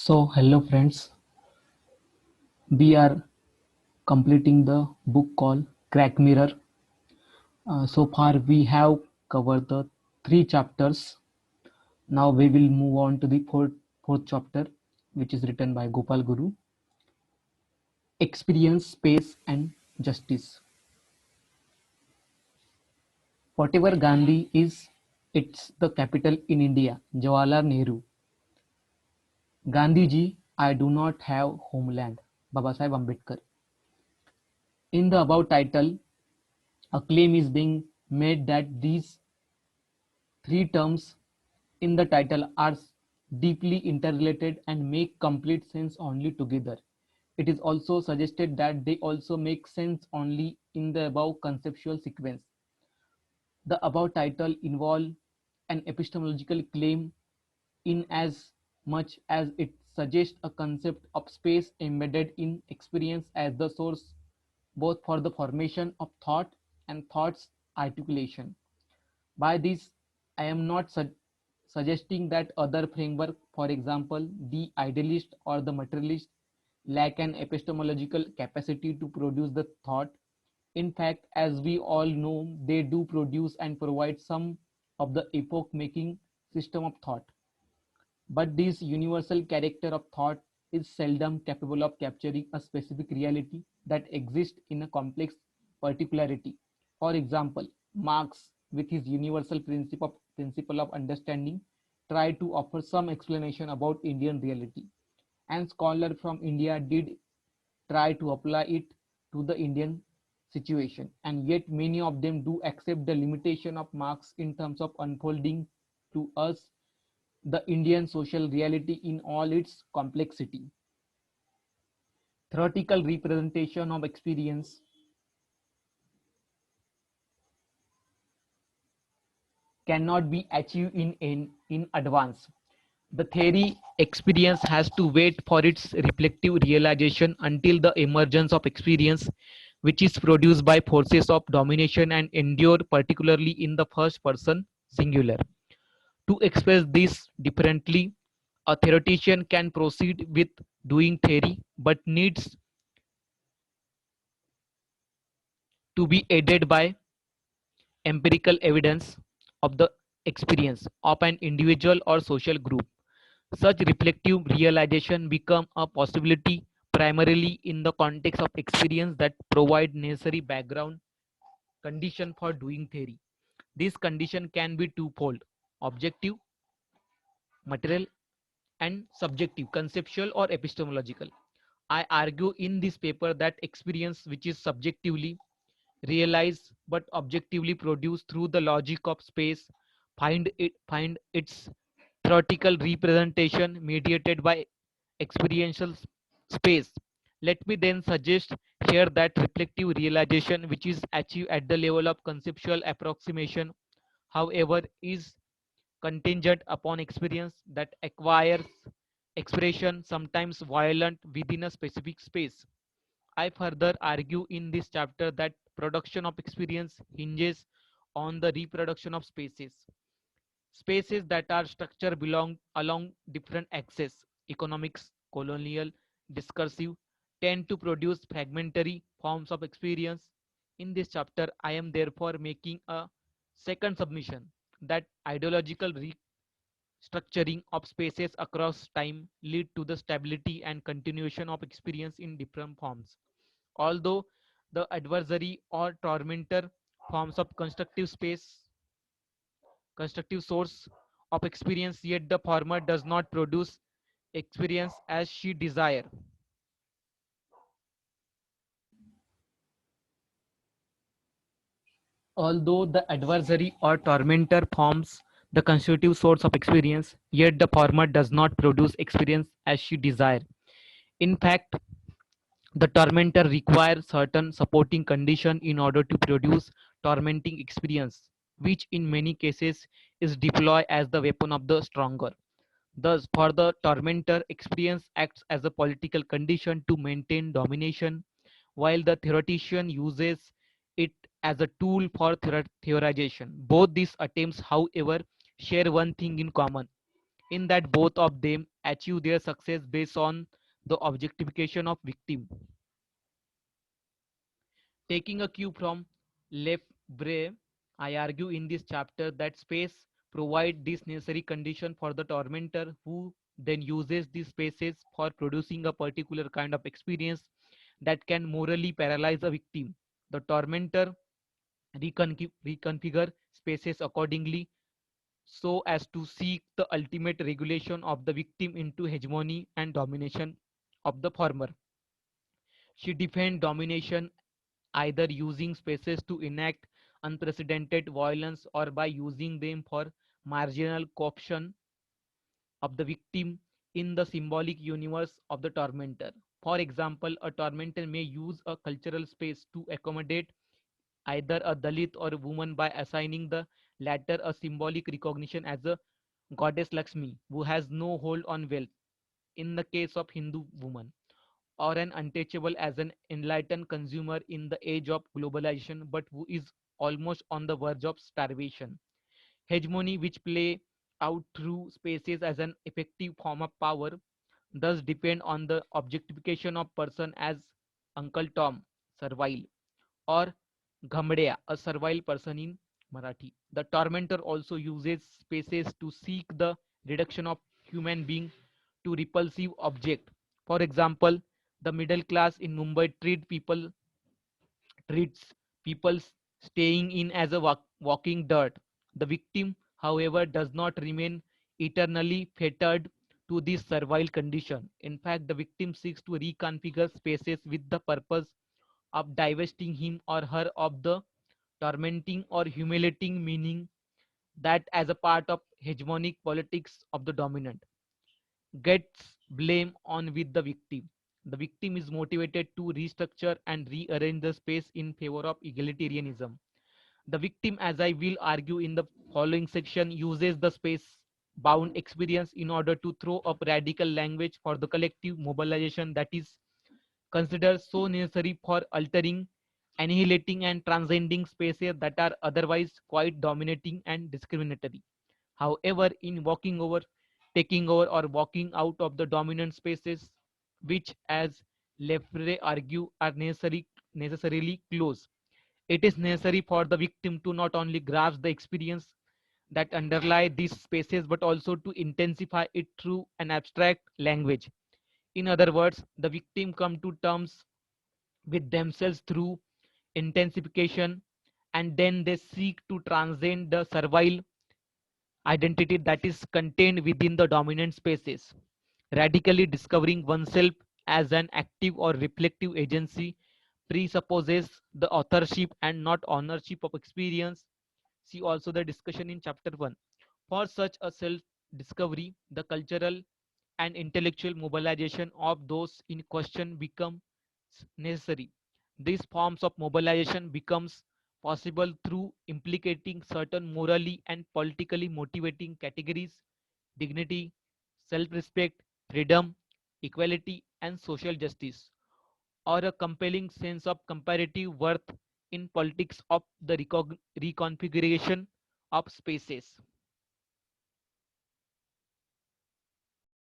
Hello friends, we are completing the book called Crack Mirror. So far, we have covered the three chapters. Now we will move on to the fourth chapter, which is written by Gopal Guru. Experience, Space, and Justice. Whatever Gandhi is, it's the capital in India, Jawaharlal Nehru. Gandhiji, I do not have homeland, Babasaheb Ambedkar. In the above title, a claim is being made that these three terms in the title are deeply interrelated and make complete sense only together. It is also suggested that they also make sense only in the above conceptual sequence. The above title involves an epistemological claim in as much as it suggests a concept of space embedded in experience as the source both for the formation of thought and thought's articulation. By this, I am not suggesting that other framework, for example, the idealist or the materialist, lack an epistemological capacity to produce the thought. In fact, as we all know, they do produce and provide some of the epoch-making system of thought. But this universal character of thought is seldom capable of capturing a specific reality that exists in a complex particularity. For example, Marx, with his universal principle of understanding, tried to offer some explanation about Indian reality, and scholars from India did try to apply it to the Indian situation, and yet many of them do accept the limitation of Marx in terms of unfolding to us the Indian social reality in all its complexity. Theoretical representation of experience cannot be achieved in advance. The theory experience has to wait for its reflective realization until the emergence of experience, which is produced by forces of domination and endure particularly in the first person singular. To express this differently, a theoretician can proceed with doing theory but needs to be aided by empirical evidence of the experience of an individual or social group. Such reflective realization become a possibility primarily in the context of experience that provide necessary background condition for doing theory. This condition can be twofold: objective, material, and subjective, conceptual or epistemological. I argue in this paper that experience which is subjectively realized but objectively produced through the logic of space find its theoretical representation mediated by experiential space. Let me then suggest here that reflective realization which is achieved at the level of conceptual approximation, however, is contingent upon experience that acquires expression, sometimes violent, within a specific space. I further argue in this chapter that production of experience hinges on the reproduction of spaces. Spaces that are structured belong along different axes, economics, colonial, discursive, tend to produce fragmentary forms of experience. In this chapter, I am therefore making a second submission that ideological restructuring of spaces across time lead to the stability and continuation of experience in different forms. Although the adversary or tormentor forms of constructive source of experience, yet the former does not produce experience as she desire. Although the adversary or tormentor forms the constitutive source of experience, yet the former does not produce experience as she desire. In fact, the tormentor requires certain supporting condition in order to produce tormenting experience, which in many cases is deployed as the weapon of the stronger. Thus, for the tormentor, experience acts as a political condition to maintain domination, while the theoretician uses it as a tool for theorization. Both these attempts, however, share one thing in common, in that both of them achieve their success based on the objectification of victim. Taking a cue from Lefebvre, I argue in this chapter that space provides this necessary condition for the tormentor, who then uses these spaces for producing a particular kind of experience that can morally paralyze a victim. The tormentor reconfigure spaces accordingly so as to seek the ultimate regulation of the victim into hegemony and domination of the former. She defends domination either using spaces to enact unprecedented violence or by using them for marginal coercion of the victim in the symbolic universe of the tormentor. For example, a tormentor may use a cultural space to accommodate either a Dalit or a woman by assigning the latter a symbolic recognition as a goddess Lakshmi, who has no hold on wealth, in the case of Hindu woman, or an untouchable as an enlightened consumer in the age of globalization, but who is almost on the verge of starvation. Hegemony, which play out through spaces as an effective form of power, thus depend on the objectification of person as Uncle Tom, servile, or Ghamdea, a servile person in Marathi. The tormentor also uses spaces to seek the reduction of human being to repulsive object. For example, the middle class in Mumbai treats people staying in as a walking dirt. The victim, however, does not remain eternally fettered to this servile condition. In fact, the victim seeks to reconfigure spaces with the purpose of divesting him or her of the tormenting or humiliating meaning that as a part of hegemonic politics of the dominant gets blame on with the victim. The victim is motivated to restructure and rearrange the space in favor of egalitarianism. The victim, as I will argue in the following section, uses the space bound experience in order to throw up radical language for the collective mobilization that is considered so necessary for altering, annihilating, and transcending spaces that are otherwise quite dominating and discriminatory. However, in walking over, taking over, or walking out of the dominant spaces, which, as Lefebvre argue, are necessarily close, it is necessary for the victim to not only grasp the experience that underlie these spaces but also to intensify it through an abstract language. In other words, the victim come to terms with themselves through intensification, and then they seek to transcend the servile identity that is contained within the dominant spaces. Radically discovering oneself as an active or reflective agency presupposes the authorship and not ownership of experience. See also the discussion in chapter 1. For such a self discovery, the cultural and intellectual mobilization of those in question becomes necessary. These forms of mobilization becomes possible through implicating certain morally and politically motivating categories: dignity, self-respect, freedom, equality, and social justice, or a compelling sense of comparative worth in politics of the reconfiguration of spaces.